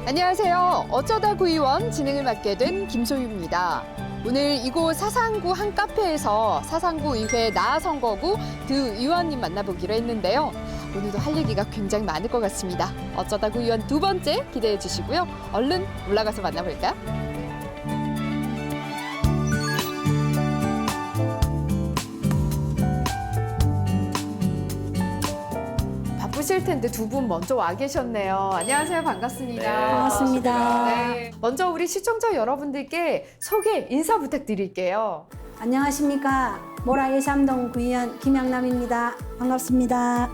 안녕하세요. 어쩌다 구의원 진행을 맡게 된 김소유입니다. 오늘 이곳 사상구 한 카페에서 사상구 의회 나선거구 두 의원님 만나보기로 했는데요. 오늘도 할 얘기가 굉장히 많을 것 같습니다. 어쩌다 구의원 두 번째 기대해 주시고요. 얼른 올라가서 만나볼까요? 바쁘실 텐데 두 분 먼저 와 계셨네요. 안녕하세요. 반갑습니다. 네, 반갑습니다. 네. 먼저 우리 시청자 여러분들께 소개 인사 부탁드릴게요. 안녕하십니까. 모라 1삼동 구의원 김양남입니다. 반갑습니다.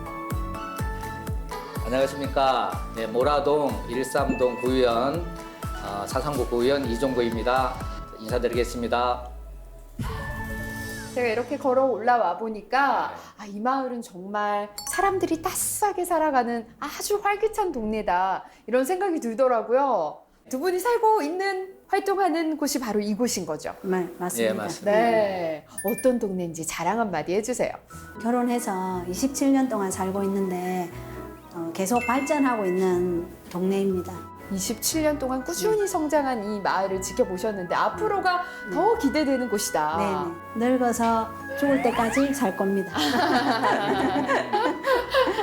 안녕하십니까. 네, 모라동 1삼동 구의원 사상구 구의원 이종구입니다. 인사드리겠습니다. 제가 이렇게 걸어 올라와 보니까 이 마을은 정말 사람들이 따스하게 살아가는 아주 활기찬 동네다 이런 생각이 들더라고요. 두 분이 살고 있는 활동하는 곳이 바로 이곳인 거죠? 네, 맞습니다. 예, 맞습니다. 네. 어떤 동네인지 자랑 한마디 해주세요. 결혼해서 27년 동안 살고 있는데 계속 발전하고 있는 동네입니다. 27년 동안 꾸준히 성장한 이 마을을 지켜보셨는데 앞으로가 더 기대되는 곳이다. 네네. 늙어서 죽을 때까지 살 겁니다.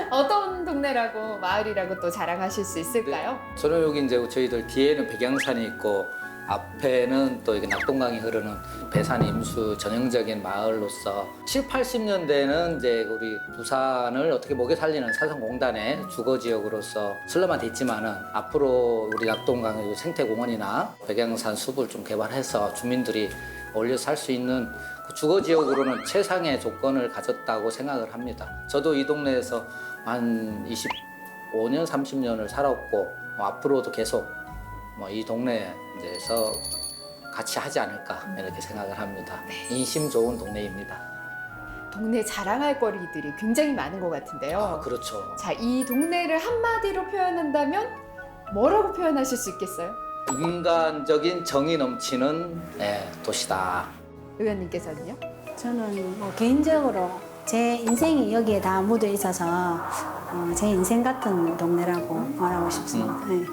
어떤 동네라고 마을이라고 또 자랑하실 수 있을까요? 저는 여기 이제 저희들 뒤에는 백양산이 있고 앞에는 또 이게 낙동강이 흐르는 배산 임수 전형적인 마을로서 7, 80년대는 이제 우리 부산을 어떻게 먹여 살리는 사상공단의 주거 지역으로서 설레만 됐지만은 앞으로 우리 낙동강 생태공원이나 백양산 숲을 좀 개발해서 주민들이 어울려 살 수 있는 그 주거 지역으로는 최상의 조건을 가졌다고 생각을 합니다. 저도 이 동네에서 한 25년, 30년을 살았고 앞으로도 계속 이 동네에서 같이 하지 않을까 이렇게 생각을 합니다. 인심 좋은 동네입니다. 동네 자랑할 거리들이 굉장히 많은 것 같은데요. 그렇죠. 자, 이 동네를 한마디로 표현한다면 뭐라고 표현하실 수 있겠어요? 인간적인 정이 넘치는 도시다. 의원님께서는요? 저는 개인적으로 제 인생이 여기에 다 묻어 있어서 제 인생 같은 동네라고 말하고 싶습니다. 네.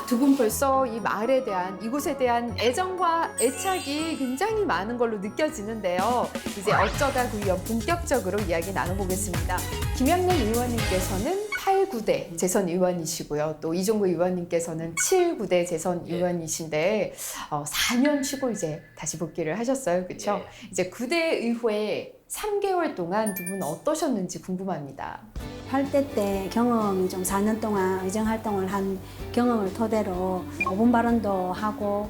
두 분 벌써 이 마을에 대한, 이곳에 대한 애정과 애착이 굉장히 많은 걸로 느껴지는데요. 이제 어쩌다 구의원 본격적으로 이야기 나눠보겠습니다. 김양남 의원님께서는 8, 9대 재선 의원이시고요. 또 이종구 의원님께서는 7, 9대 재선 의원이신데 4년 쉬고 이제 다시 복귀를 하셨어요. 그렇죠? 이제 9대 의회 3개월 동안 두 분 어떠셨는지 궁금합니다. 8대 때 경험이 좀 4년 동안 의정 활동을 한 경험을 토대로 5분 발언도 하고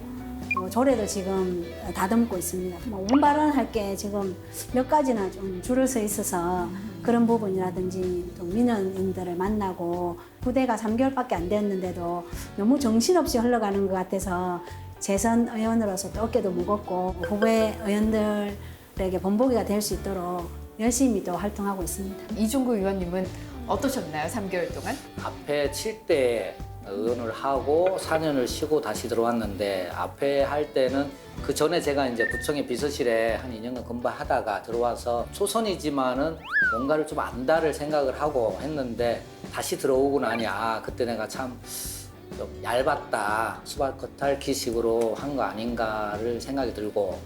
조례도 지금 다듬고 있습니다. 5분 발언할 게 지금 몇 가지나 좀 줄을 서 있어서 그런 부분이라든지 좀 민원인들을 만나고 부대가 3개월밖에 안 됐는데도 너무 정신없이 흘러가는 것 같아서 재선 의원으로서 또 어깨도 무겁고 후배 의원들에게 본보기가 될 수 있도록 열심히 또 활동하고 있습니다. 이종구 의원님은 어떠셨나요? 3개월 동안? 앞에 7대 의원을 하고 4년을 쉬고 다시 들어왔는데 앞에 할 때는 그 전에 제가 이제 구청의 비서실에 한 2년간 근무하다가 들어와서 초선이지만은 뭔가를 좀 안다를 생각을 하고 했는데 다시 들어오고 나니 그때 내가 참 좀 얇았다. 수박 겉핥기식으로 한 거 아닌가를 생각이 들고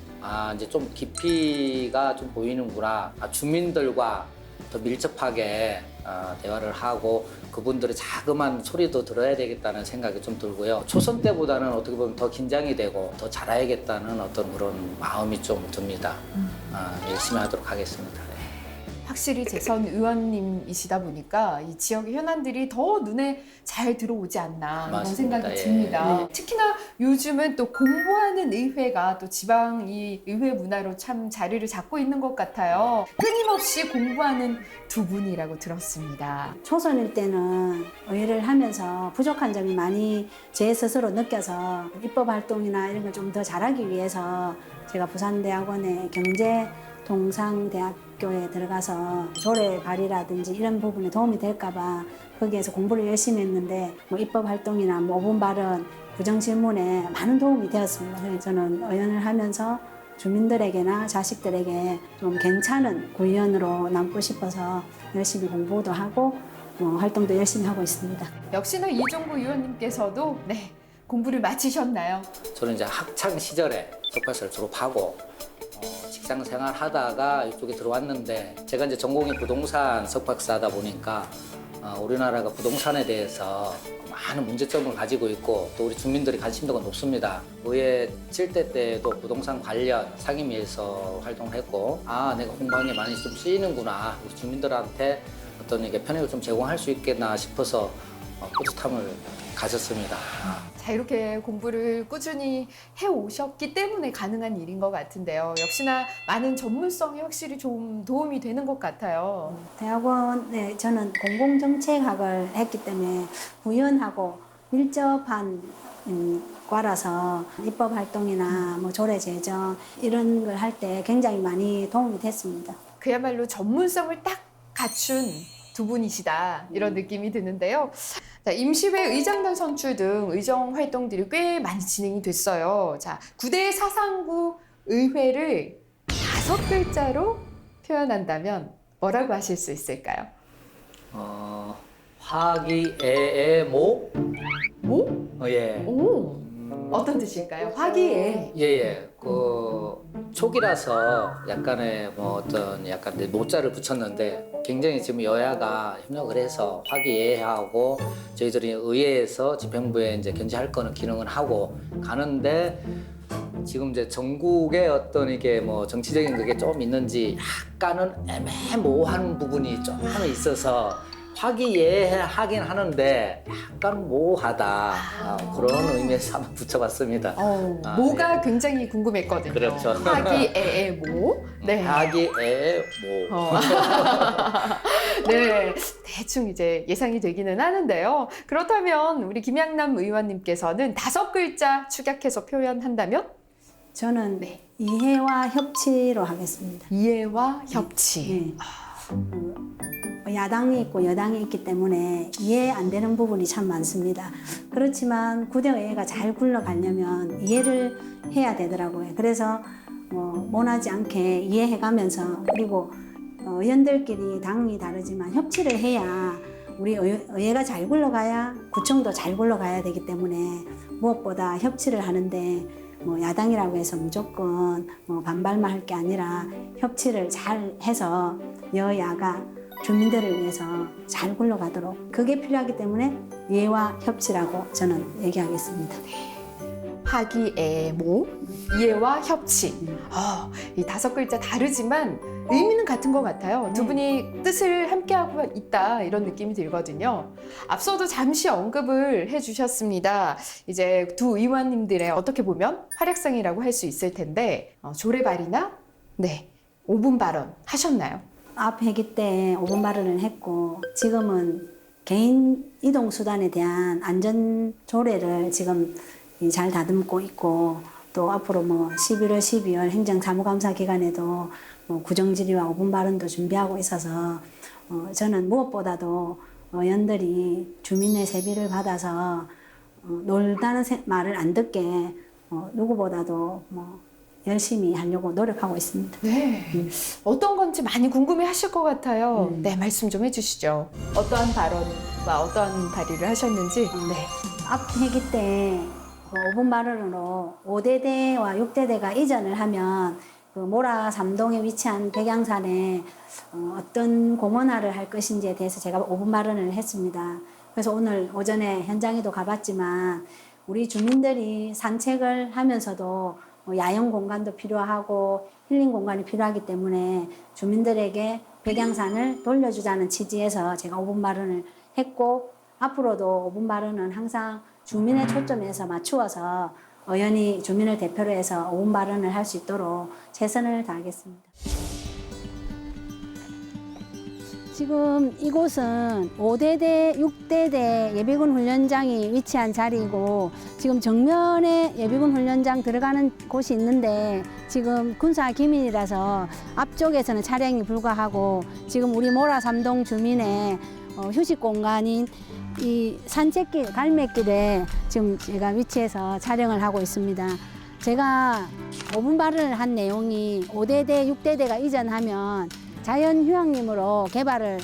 이제 좀 깊이가 좀 보이는구나. 주민들과 더 밀접하게 대화를 하고 그분들의 자그마한 소리도 들어야 되겠다는 생각이 좀 들고요. 초선 때보다는 어떻게 보면 더 긴장이 되고 더 잘해야겠다는 어떤 그런 마음이 좀 듭니다. 열심히 하도록 하겠습니다. 네. 확실히 재선 의원님이시다 보니까 이 지역의 현안들이 더 눈에 잘 들어오지 않나 이런 맞습니다. 생각이 예. 듭니다. 네. 특히나 요즘은 또 공부하는 의회가 또 지방 이 의회 문화로 참 자리를 잡고 있는 것 같아요. 끊임없이 공부하는 두 분이라고 들었습니다. 초선일 때는 의회를 하면서 부족한 점이 많이 제 스스로 느껴서 입법 활동이나 이런 걸 좀 더 잘하기 위해서 제가 부산대학원의 경제동상대학교에 들어가서 조례 발의라든지 이런 부분에 도움이 될까 봐 거기에서 공부를 열심히 했는데 입법 활동이나 5분 발언, 부정질문에 많은 도움이 되었습니다. 그래서 저는 의원을 하면서 주민들에게나 자식들에게 좀 괜찮은 구의원으로 남고 싶어서 열심히 공부도 하고 활동도 열심히 하고 있습니다. 역시나 이종구 의원님께서도 공부를 마치셨나요? 저는 이제 학창 시절에 석박사를 졸업하고 직장 생활 하다가 이쪽에 들어왔는데 제가 이제 전공이 부동산 석박사다 보니까 우리나라가 부동산에 대해서 많은 문제점을 가지고 있고 또 우리 주민들이 관심도가 높습니다. 의회 7대 때도 부동산 관련 상임위에서 활동을 했고 내가 홍보하는 게 많이 좀 쓰이는구나. 우리 주민들한테 어떤 이게 편익을 좀 제공할 수 있겠나 싶어서 뿌듯함을 가졌습니다. 자, 이렇게 공부를 꾸준히 해오셨기 때문에 가능한 일인 것 같은데요. 역시나 많은 전문성이 확실히 좀 도움이 되는 것 같아요. 대학원에 저는 공공정책학을 했기 때문에 구현하고 밀접한 과라서 입법 활동이나 뭐 조례 제정 이런 걸 할 때 굉장히 많이 도움이 됐습니다. 그야말로 전문성을 딱 갖춘 두 분이시다 이런 느낌이 드는데요. 자, 임시회 의장단 선출 등 의정 활동들이 꽤 많이 진행이 됐어요. 자, 9대 사상구 의회를 5글자로 표현한다면 뭐라고 하실 수 있을까요? 화기애애모? 모? 예. 오, 어떤 뜻일까요? 화기애. 예. 촉이라서 약간의 뭐 어떤 약간 모자를 붙였는데 굉장히 지금 여야가 협력을 해서 화기애애하고 저희들이 의회에서 집행부에 이제 견제할 거는 기능을 하고 가는데 지금 이제 전국에 어떤 이게 뭐 정치적인 그게 좀 있는지 약간은 애매모호한 부분이 좀 있어서 화기애애하긴 하는데 약간 모호하다 그런 의미에서 한번 붙여봤습니다. 모가 굉장히 궁금했거든요. 그렇죠. 화기애애모. 네. 화기애애모. 네, 대충 이제 예상이 되기는 하는데요. 그렇다면 우리 김양남 의원님께서는 5글자 축약해서 표현한다면? 저는 네. 이해와 협치로 하겠습니다. 이해와 협치. 야당이 있고 여당이 있기 때문에 이해 안 되는 부분이 참 많습니다. 그렇지만 9대 의회가 잘 굴러가려면 이해를 해야 되더라고요. 그래서 원하지 않게 이해해가면서 그리고 의원들끼리 당이 다르지만 협치를 해야 우리 의회가 잘 굴러가야 구청도 잘 굴러가야 되기 때문에 무엇보다 협치를 하는데 야당이라고 해서 무조건 반발만 할 게 아니라 협치를 잘 해서 여야가 주민들을 위해서 잘 굴러가도록 그게 필요하기 때문에 이해와 협치라고 저는 얘기하겠습니다. 화기애애모, 이해와 협치. 이 5글자 다르지만 의미는 같은 것 같아요. 두 분이 뜻을 함께하고 있다 이런 느낌이 들거든요. 앞서도 잠시 언급을 해주셨습니다. 이제 두 의원님들의 어떻게 보면 활약상이라고 할 수 있을 텐데 조례발의나 5분 발언 하셨나요? 앞 회기 때 5분 발언을 했고 지금은 개인 이동 수단에 대한 안전 조례를 지금 잘 다듬고 있고 또 앞으로 11월, 12월 행정사무감사 기간에도 구정질의와 5분 발언도 준비하고 있어서 저는 무엇보다도 의원들이 주민의 세비를 받아서 놀다는 말을 안 듣게 누구보다도 열심히 하려고 노력하고 있습니다. 네. 어떤 건지 많이 궁금해 하실 것 같아요. 네, 말씀 좀 해주시죠. 어떠한 발언과 어떠한 발의를 하셨는지. 네. 앞 회기 때 5분 발언으로 5대대와 6대대가 이전을 하면 모라 삼동에 위치한 백양산에 어떤 공원화를 할 것인지에 대해서 제가 5분 발언을 했습니다. 그래서 오늘 오전에 현장에도 가봤지만 우리 주민들이 산책을 하면서도 야영 공간도 필요하고 힐링 공간이 필요하기 때문에 주민들에게 백양산을 돌려주자는 취지에서 제가 5분 발언을 했고 앞으로도 5분 발언은 항상 주민의 초점에서 맞추어서 의원이 주민을 대표로 해서 5분 발언을 할 수 있도록 최선을 다하겠습니다. 지금 이곳은 5대대, 6대대 예비군 훈련장이 위치한 자리이고 지금 정면에 예비군 훈련장 들어가는 곳이 있는데 지금 군사 기밀이라서 앞쪽에서는 차량이 불가하고 지금 우리 모라 삼동 주민의 휴식 공간인 이 산책길, 갈매길에 지금 제가 위치해서 촬영을 하고 있습니다. 제가 5분 발언을 한 내용이 5대대, 6대대가 이전하면 자연휴양림으로 개발을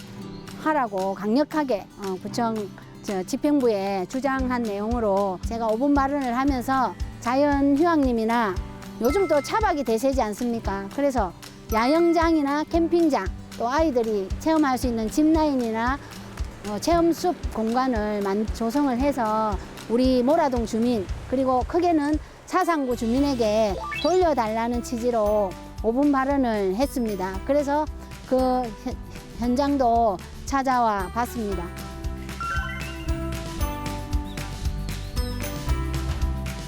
하라고 강력하게 구청 집행부에 주장한 내용으로 제가 5분 발언을 하면서 자연 휴양림이나 요즘 또 차박이 대세지 않습니까? 그래서 야영장이나 캠핑장 또 아이들이 체험할 수 있는 짚라인이나 체험숲 공간을 조성을 해서 우리 모라동 주민 그리고 크게는 사상구 주민에게 돌려달라는 취지로 5분 발언을 했습니다. 그래서 그 현장도 찾아와 봤습니다.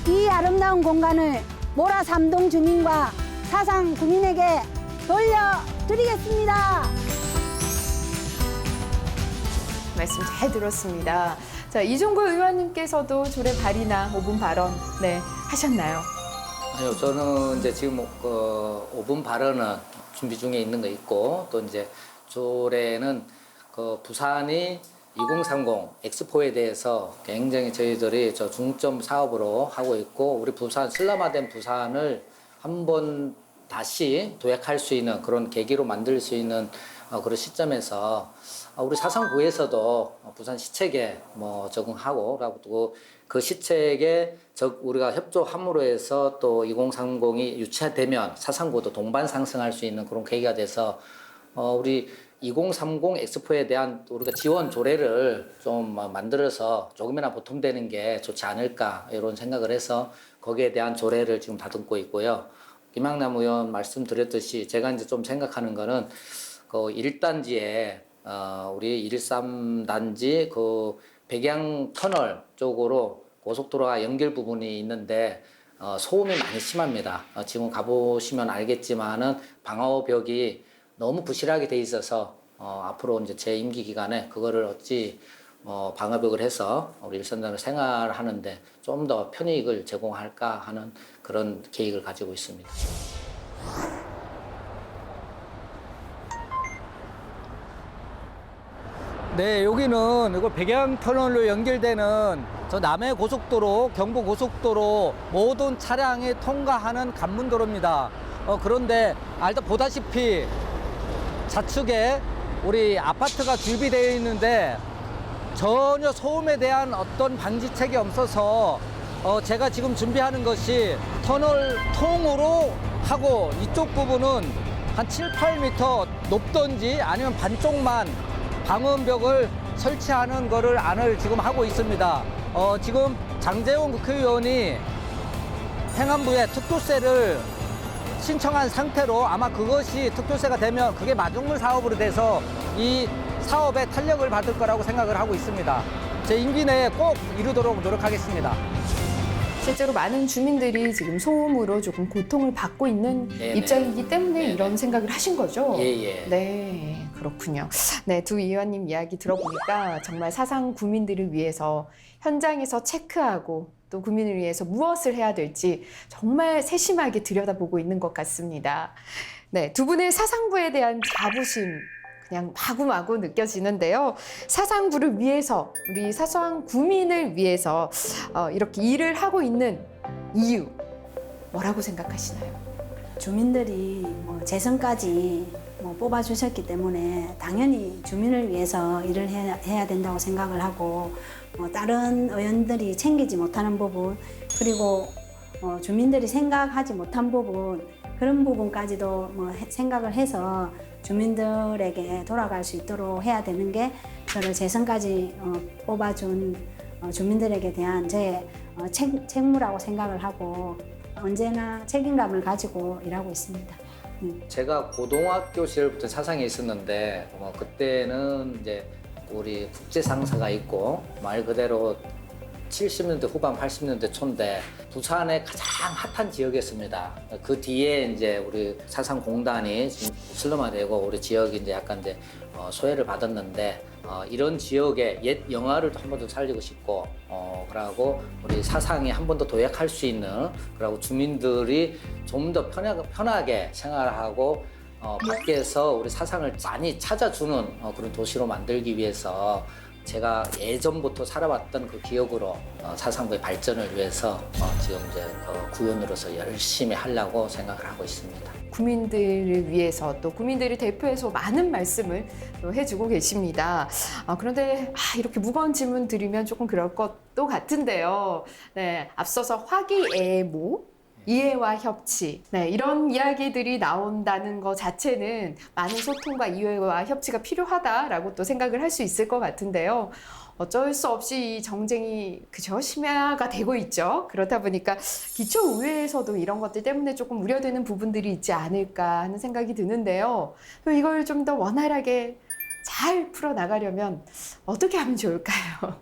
이 아름다운 공간을 모라 3동 주민과 사상 구민에게 돌려드리겠습니다. 말씀 잘 들었습니다. 자, 이종구 의원님께서도 조례 발의나 5분 발언 하셨나요? 아니요, 저는 이제 지금 5분 발언은 준비 중에 있는 거 있고 또 이제 조례는 그 부산이 2030 엑스포에 대해서 굉장히 저희들이 중점 사업으로 하고 있고 우리 부산 슬럼화된 부산을 한번 다시 도약할 수 있는 그런 계기로 만들 수 있는 그런 시점에서 우리 사상구에서도 부산 시책에 적응하고 그 시책에 우리가 협조함으로 해서 또 2030이 유치되면 사상구도 동반 상승할 수 있는 그런 계기가 돼서 우리 2030 엑스포에 대한 우리가 지원 조례를 좀 만들어서 조금이나 보탬되는 게 좋지 않을까 이런 생각을 해서 거기에 대한 조례를 지금 다듬고 있고요. 김양남 의원 말씀드렸듯이 제가 이제 좀 생각하는 거는 그 1단지에 우리 113단지 그 백양 터널 쪽으로 고속도로가 연결 부분이 있는데 소음이 많이 심합니다. 지금 가보시면 알겠지만은 방화벽이 너무 부실하게 돼 있어서 앞으로 이제 제 임기 기간에 그거를 어찌 방화벽을 해서 우리 일선단을 생활하는데 좀 더 편익을 제공할까 하는 그런 계획을 가지고 있습니다. 네, 여기는 이거 백양터널로 연결되는 저 남해 고속도로, 경부 고속도로 모든 차량이 통과하는 관문도로입니다. 그런데 보다시피 좌측에 우리 아파트가 주비되어 있는데 전혀 소음에 대한 어떤 방지책이 없어서 제가 지금 준비하는 것이 터널 통으로 하고 이쪽 부분은 한 7, 8m 높던지 아니면 반쪽만 방음벽을 설치하는 거를 안을 지금 하고 있습니다. 지금 장제원 국회의원이 행안부에 특조세를 신청한 상태로 아마 그것이 특조세가 되면 그게 마중물 사업으로 돼서 이 사업에 탄력을 받을 거라고 생각을 하고 있습니다. 제 임기 내에 꼭 이루도록 노력하겠습니다. 실제로 많은 주민들이 지금 소음으로 조금 고통을 받고 있는 네네. 입장이기 때문에 네네. 이런 생각을 하신 거죠? 예. 네, 그렇군요. 네, 두 의원님 이야기 들어보니까 정말 사상 구민들을 위해서 현장에서 체크하고 또 구민을 위해서 무엇을 해야 될지 정말 세심하게 들여다보고 있는 것 같습니다. 네, 두 분의 사상구에 대한 자부심 그냥 마구마구 느껴지는데요. 사상구를 위해서, 우리 사소한 구민을 위해서 이렇게 일을 하고 있는 이유, 뭐라고 생각하시나요? 주민들이 재선까지 뽑아주셨기 때문에 당연히 주민을 위해서 일을 해야 된다고 생각을 하고 다른 의원들이 챙기지 못하는 부분 그리고 주민들이 생각하지 못한 부분 그런 부분까지도 생각을 해서 주민들에게 돌아갈 수 있도록 해야 되는 게 저를 재선까지 뽑아준 주민들에게 대한 제 책무라고 생각을 하고 언제나 책임감을 가지고 일하고 있습니다. 제가 고등학교 시절부터 사상에 있었는데 그때는 이제 우리 국제 상사가 있고 말 그대로 70년대 후반 80년대 초인데 부산의 가장 핫한 지역이었습니다. 그 뒤에 이제 우리 사상공단이 지금 슬럼화되고 우리 지역이 이제 약간 이제 소외를 받았는데 이런 지역의 옛 영화를 한 번 더 살리고 싶고 그러고 우리 사상이 한 번 더 도약할 수 있는 그러고 주민들이 좀 더 편하게 생활하고 밖에서 우리 사상을 많이 찾아주는 그런 도시로 만들기 위해서 제가 예전부터 살아왔던 그 기억으로 사상부의 발전을 위해서 지금 이제 구의원으로서 열심히 하려고 생각을 하고 있습니다. 국민들을 위해서 또 국민들을 대표해서 많은 말씀을 또 해주고 계십니다. 그런데 이렇게 무거운 질문 드리면 조금 그럴 것도 같은데요. 네, 앞서서 화기애애모, 이해와 협치, 네, 이런 이야기들이 나온다는 것 자체는 많은 소통과 이해와 협치가 필요하다라고 또 생각을 할 수 있을 것 같은데요. 어쩔 수 없이 이 정쟁이 그저 심화가 되고 있죠. 그렇다 보니까 기초의회에서도 이런 것들 때문에 조금 우려되는 부분들이 있지 않을까 하는 생각이 드는데요. 또 이걸 좀 더 원활하게 잘 풀어나가려면 어떻게 하면 좋을까요?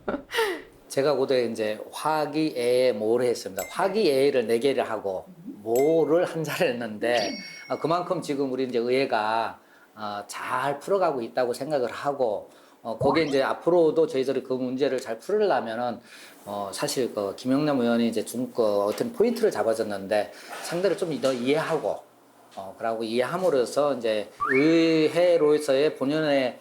제가 고대 이제 화기애애모를 했습니다. 화기애애를 4개를 하고 모를 한 자를 했는데 그만큼 지금 우리 이제 의회가 잘 풀어가고 있다고 생각을 하고 거기에 이제 앞으로도 저희들이 그 문제를 잘 풀으려면은 사실 그 김영남 의원이 이제 어떤 포인트를 잡아줬는데 상대를 좀 더 이해하고 그러고 이해함으로써 이제 의회로서의 본연의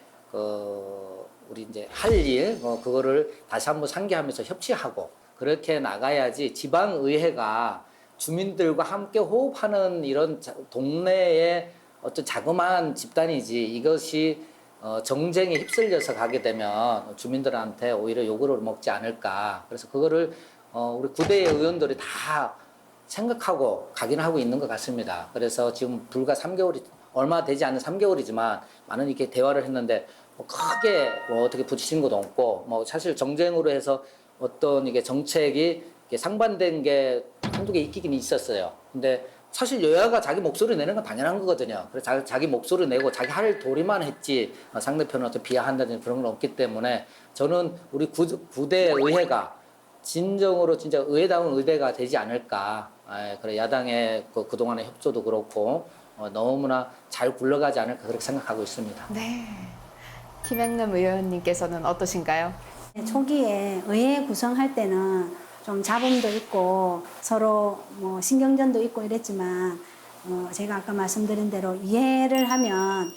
우리 이제 할 일, 그거를 다시 한번 상기하면서 협치하고 그렇게 나가야지 지방의회가 주민들과 함께 호흡하는 이런 동네의 어떤 자그마한 집단이지 이것이 정쟁에 휩쓸려서 가게 되면 주민들한테 오히려 욕을 먹지 않을까. 그래서 그거를 우리 구대의 의원들이 다 생각하고 각인하고 있는 것 같습니다. 그래서 지금 불과 3개월이 얼마 되지 않은 3개월이지만 많은 이렇게 대화를 했는데 크게 어떻게 부딪힌 것도 없고 사실 정쟁으로 해서 어떤 이게 정책이 이게 상반된 게 한두 개 있긴 있었어요. 근데 사실 여야가 자기 목소리 내는 건 당연한 거거든요. 그래서 자기 목소리 내고 자기 할 도리만 했지 상대편을 어떤 비하한다든지 그런 건 없기 때문에 저는 우리 구대 의회가 진정으로 진짜 의회다운 의대가 되지 않을까. 그래 야당의 그동안의 협조도 그렇고 너무나 잘 굴러가지 않을까 그렇게 생각하고 있습니다. 네. 김영남 의원님께서는 어떠신가요? 초기에 의회 구성할 때는 좀 잡음도 있고 서로 뭐 신경전도 있고 이랬지만 제가 아까 말씀드린 대로 이해를 하면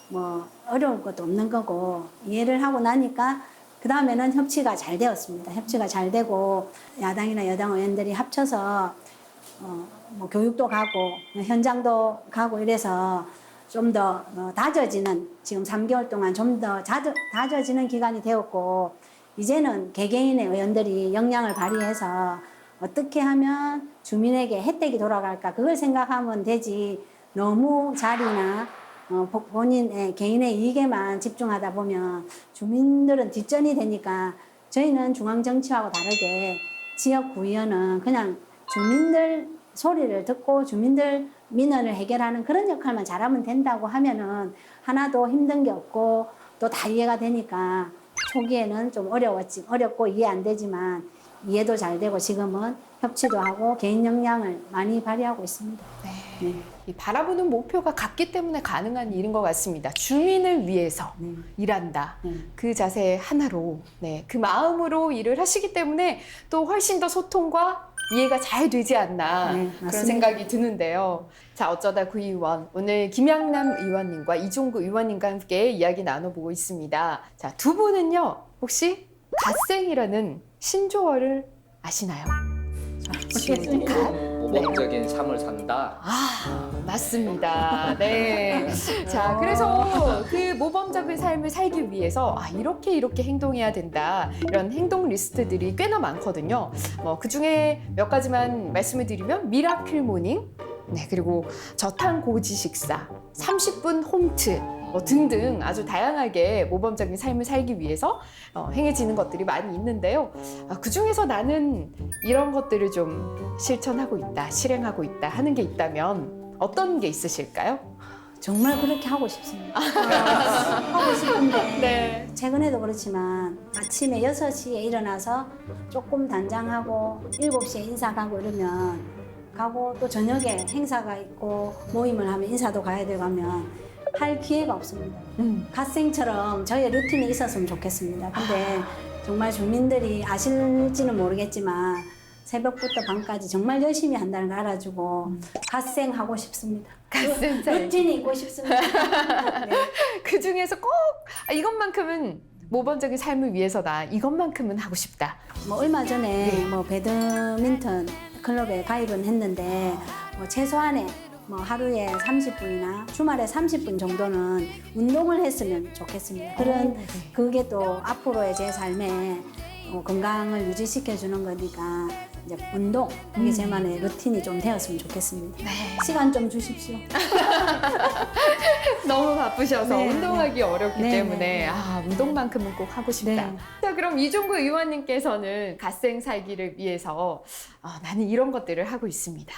뭐 어려울 것도 없는 거고 이해를 하고 나니까 그 다음에는 협치가 잘 되었습니다. 협치가 잘 되고 야당이나 여당 의원들이 합쳐서 뭐 교육도 가고 현장도 가고 이래서 좀 더 다져지는 지금 3개월 동안 좀 더 다져지는 기간이 되었고 이제는 개개인의 의원들이 역량을 발휘해서 어떻게 하면 주민에게 혜택이 돌아갈까 그걸 생각하면 되지 너무 자리나 본인의 개인의 이익에만 집중하다 보면 주민들은 뒷전이 되니까 저희는 중앙정치하고 다르게 지역구의원은 그냥 주민들 소리를 듣고 주민들 민원을 해결하는 그런 역할만 잘하면 된다고 하면은 하나도 힘든 게 없고 또 다 이해가 되니까 초기에는 좀 어렵고 이해 안 되지만 이해도 잘 되고 지금은 협치도 하고 개인 역량을 많이 발휘하고 있습니다. 네. 이 바라보는 목표가 같기 때문에 가능한 일인 것 같습니다. 주민을 위해서 네. 일한다. 네. 그 자세 하나로, 그 마음으로 일을 하시기 때문에 또 훨씬 더 소통과 이해가 잘 되지 않나 네, 그런 맞습니다. 생각이 드는데요. 자, 어쩌다 구의원 오늘 김영남 의원님과 이종구 의원님과 함께 이야기 나눠보고 있습니다. 자, 두 분은요 혹시 갓생이라는 신조어를 아시나요? 모범적인 삶을 산다. 맞습니다. 네. 자, 그래서 그 모범적인 삶을 살기 위해서 이렇게 행동해야 된다. 이런 행동 리스트들이 꽤나 많거든요. 그 중에 몇 가지만 말씀을 드리면 미라클 모닝, 그리고 저탄고지 식사, 30분 홈트 등등 아주 다양하게 모범적인 삶을 살기 위해서 행해지는 것들이 많이 있는데요. 그 중에서 나는 이런 것들을 좀 실천하고 있다, 실행하고 있다 하는 게 있다면 어떤 게 있으실까요? 정말 그렇게 하고 싶습니다. 하고 싶은데 네. 최근에도 그렇지만 아침에 6시에 일어나서 조금 단장하고 7시에 인사 가고 이러면 가고 또 저녁에 행사가 있고 모임을 하면 인사도 가야 되고 하면 할 기회가 없습니다. 갓생처럼 저의 루틴이 있었으면 좋겠습니다. 근데 정말 주민들이 아실지는 모르겠지만 새벽부터 밤까지 정말 열심히 한다는 걸 알아주고 갓생하고 싶습니다. 갓생 삶. 루틴이 있고 싶습니다. 네. 그 중에서 꼭 이것만큼은 모범적인 삶을 위해서다. 이것만큼은 하고 싶다. 뭐 얼마 전에 네. 뭐 배드민턴 클럽에 가입은 했는데 뭐 최소한의 뭐 하루에 30분이나 주말에 30분 정도는 운동을 했으면 좋겠습니다. 그런 그게 또 앞으로의 제 삶에 건강을 유지시켜 주는 거니까 이제 운동 이게 제만의 루틴이 좀 되었으면 좋겠습니다. 시간 좀 주십시오. 너무 바쁘셔서 네, 운동하기 어렵기 네, 때문에 네. 운동만큼은 꼭 하고 싶다. 네. 자, 그럼 이종구 의원님께서는 갓생 살기를 위해서 나는 이런 것들을 하고 있습니다.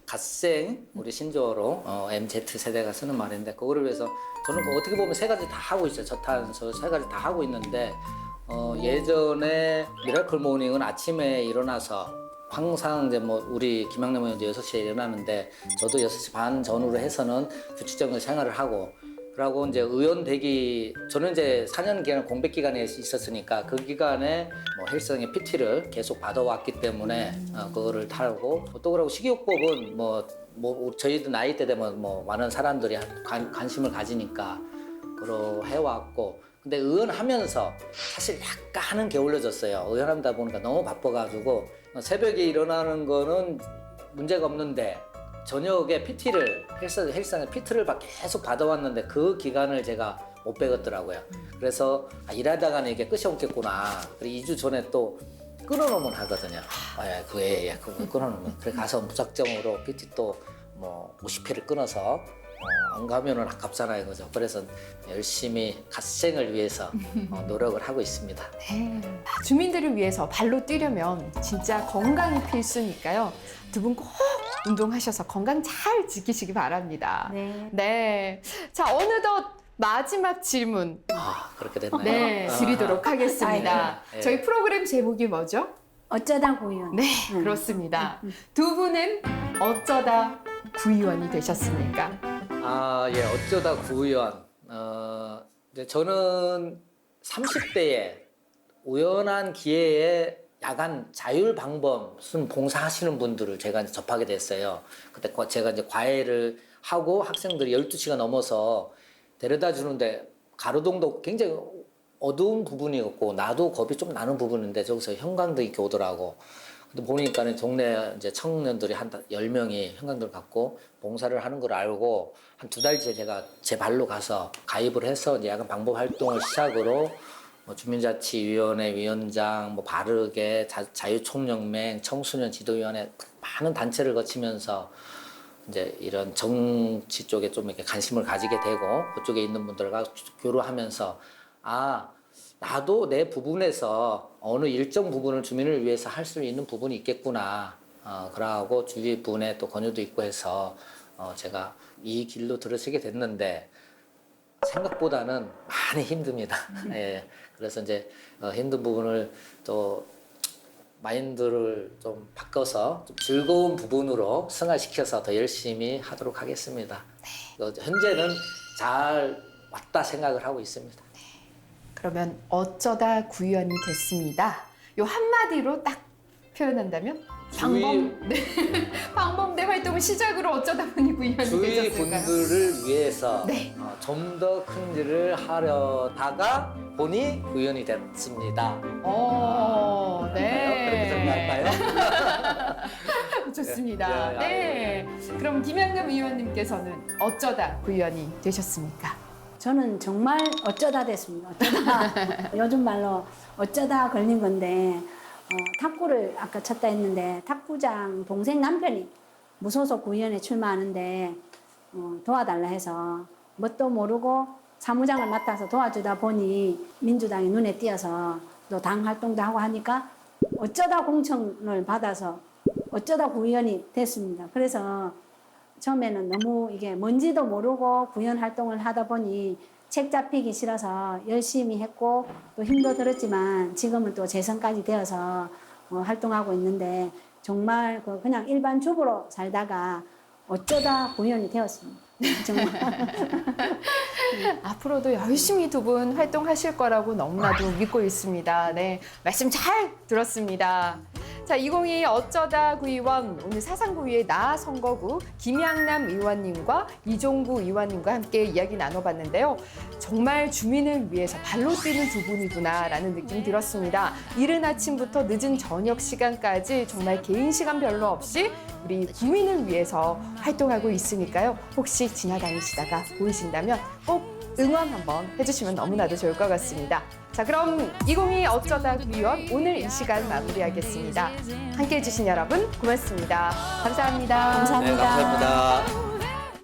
갓생 우리 신조어로 MZ 세대가 쓰는 말인데 그거를 위해서 저는 어떻게 보면 세 가지 다 하고 있어요. 저탄소 세 가지 다 하고 있는데 예전에 미라클 모닝은 아침에 일어나서 항상 이제 뭐 우리 김학래 의원도 6시에 일어나는데 저도 6시 반 전후로 해서는 규칙적인 생활을 하고 그러고 이제 의원 되기 저는 이제 4년 기간 공백 기간에 있었으니까 그 기간에 뭐 헬스장의 PT를 계속 받아왔기 때문에 그거를 타고 또 그러고 식이요법은 뭐 저희도 나이 때 되면 뭐 많은 사람들이 관심을 가지니까 그러 해왔고 근데 의원하면서 사실 약간은 게을러졌어요. 의원하다 보니까 너무 바빠가지고 새벽에 일어나는 거는 문제가 없는데 저녁에 PT를 헬스장에 PT를 계속 받아왔는데 그 기간을 제가 못 빼겠더라고요. 그래서 일하다가는 이게 끝이 없겠구나. 그리고 2주 전에 또 끊어놓으면 하거든요. 그거 끊어놓으면. 그래 가서 무작정으로 PT 또 뭐 50회를 끊어서 안 가면은 아깝잖아요, 그죠? 그래서 열심히 갓생을 위해서 노력을 하고 있습니다. 네. 주민들을 위해서 발로 뛰려면 진짜 건강이 필수니까요. 두 분 꼭 운동하셔서 건강 잘 지키시기 바랍니다. 네. 네. 자, 어느덧 마지막 질문 그렇게 됐나요? 네, 드리도록 하겠습니다. 네. 저희 프로그램 제목이 뭐죠? 어쩌다 구의원. 네, 그렇습니다. 두 분은 어쩌다 구의원이 되셨습니까? 예, 어쩌다 구의원. 이제 저는 30대에 우연한 기회에 야간 자율방범 무슨 봉사하시는 분들을 제가 이제 접하게 됐어요. 그때 제가 이제 과외를 하고 학생들이 12시가 넘어서 데려다 주는데 가로등도 굉장히 어두운 부분이었고 나도 겁이 좀 나는 부분인데 저기서 형광등이 이렇게 오더라고. 근데 보니까는 동네 이제 청년들이 한 10명이 형광등을 갖고 봉사를 하는 걸 알고 한 2달째 제가 제 발로 가서 가입을 해서 이제 야간 방법 활동을 시작으로 뭐 주민자치위원회 위원장, 뭐 바르게 자유총연맹, 청소년 지도위원회 많은 단체를 거치면서 이제 이런 정치 쪽에 좀 이렇게 관심을 가지게 되고 그쪽에 있는 분들과 교류하면서 나도 내 부분에서 어느 일정 부분을 주민을 위해서 할 수 있는 부분이 있겠구나. 그러고 주위 분의 또 권유도 있고 해서 제가 이 길로 들어서게 됐는데 생각보다는 많이 힘듭니다. 예. 그래서 이제 힘든 부분을 또 마인드를 좀 바꿔서 좀 즐거운 부분으로 승화시켜서 더 열심히 하도록 하겠습니다. 현재는 잘 왔다 생각을 하고 있습니다. 그러면 어쩌다 구의원이 됐습니다. 요 한마디로 딱 표현한다면? 방범대 활동을 시작으로 어쩌다 보니 구의원이 주위 되셨을까요? 분들을 위해서 네. 좀 더 큰 일을 하려다가 보니 구의원이 됐습니다. 네. 그렇게 생각할까요? 좋습니다. 예, 네. 그럼 김양남 의원님께서는 어쩌다 구의원이 되셨습니까? 저는 정말 어쩌다 됐습니다. 어쩌다 요즘 말로 어쩌다 걸린 건데 탁구를 아까 쳤다 했는데 탁구장 동생 남편이 무소속 구의원에 출마하는데 도와달라 해서 뭣도 모르고 사무장을 맡아서 도와주다 보니 민주당이 눈에 띄어서 또 당 활동도 하고 하니까 어쩌다 공천을 받아서 어쩌다 구의원이 됐습니다. 그래서 처음에는 너무 이게 뭔지도 모르고 구의원 활동을 하다 보니 책 잡히기 싫어서 열심히 했고 또 힘도 들었지만 지금은 또 재선까지 되어서 활동하고 있는데 정말 그냥 일반 주부로 살다가 어쩌다 구의원이 되었습니다. 정말. 앞으로도 열심히 두 분 활동하실 거라고 너무나도 믿고 있습니다. 네, 말씀 잘 들었습니다. 자, 2022 어쩌다 구의원 오늘 사상구의회 나 선거구 김양남 의원님과 이종구 의원님과 함께 이야기 나눠봤는데요. 정말 주민을 위해서 발로 뛰는 두 분이구나라는 느낌 들었습니다. 이른 아침부터 늦은 저녁 시간까지 정말 개인 시간 별로 없이 우리 국민을 위해서 활동하고 있으니까요. 혹시 지나다니시다가 보이신다면 꼭 응원 한번 해주시면 너무나도 좋을 것 같습니다. 자, 그럼 2022 어쩌다 구의원 오늘 이 시간 마무리하겠습니다. 함께해 주신 여러분 고맙습니다. 감사합니다. 감사합니다. 네, 감사합니다.